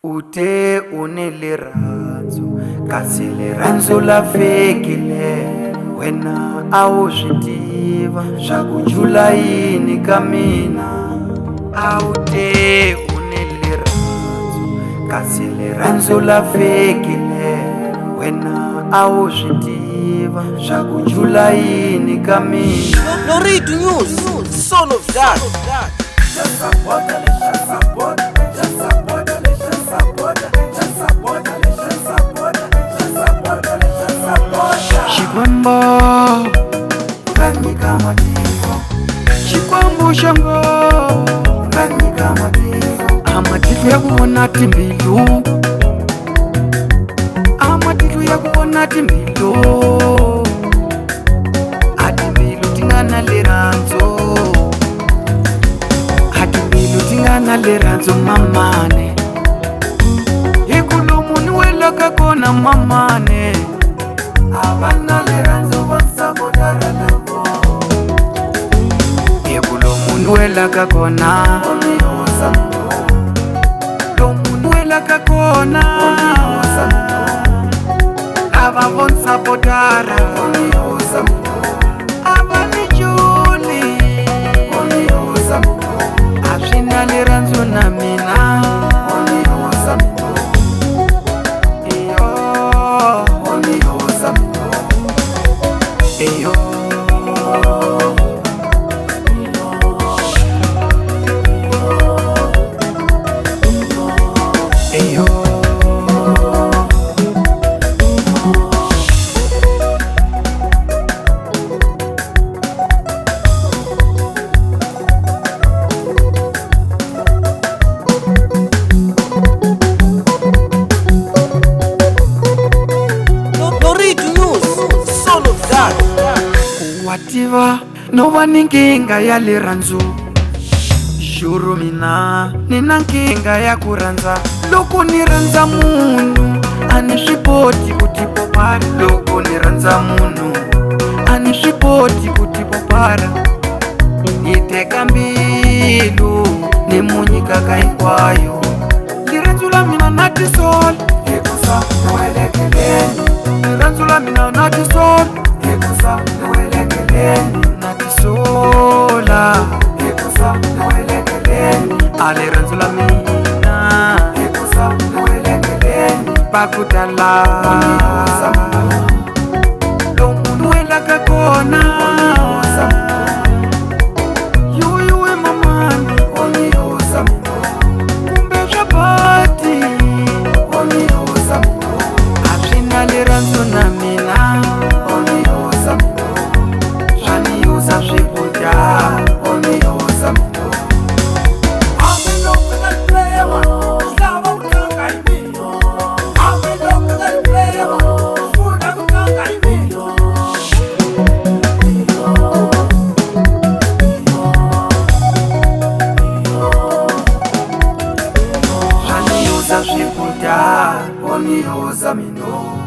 Ute uneliranzo kasi liranzo la fekile wena awuswitiva swa ku jula yini ka mina. Ute uneliranzo kasi liranzo la fekile wena awuswitiva swa ku jula yini ka mina. Noritu News, son of that. Chikwambo nganyika mativo, chikwambo shango nganyika mativo, amativu ya kuona timbilu, amativu ya kuona timbilu, atimbilu tingana liranzo, atimbilu tingana liranzo mamane, ikulumu niwela kakona mamane. Abana liranzo wasabodara lavo Yebulo munduela kakona Omiyosa mno Lo munduela kakona Omiyosa mno Aba bon sabodara Omiyosa mno Aba ni juli Omiyosa mno Abshina liranzo na mina Omiyosa mno Iyo Omiyosa mno Eyo Eyo Noritu News, son of that. Wativa nova ninkinga ya liranzo Shuru mina nina nkinga ya kuranza Loko niranza munhu ani swipoti kutipopara Loko niranza munhu ani swipoti kutipopara Niteka mbilu ni munyikaka hinkwayo Liranzo la mina nati sol Ekusa nwelekeleni Liranzo la mina nati sol Ekusa nwelekeleni Nati sola Ekusa nwelekeleni Aliranzo la mina Ekusa nwelekeleni Bakudala Lo mundu wela kakona Yuwe mamani Omiyosa mno Kumbe shabati Omiyosa mno Abshina liranzo na mina Omiyosa mno Shaniuza shikuja Omiyosa mno Omiyosa mino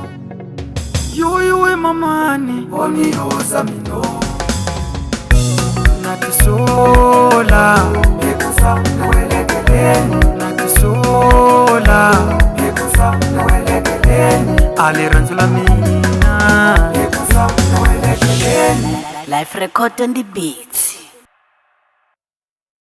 Yuwe mamani Omiyosa mino Natisola Ekusa nwelekeleni Natisola Ekusa nwelekeleni Aliranzo la mina Ekusa nwelekeleni Life record on the beat.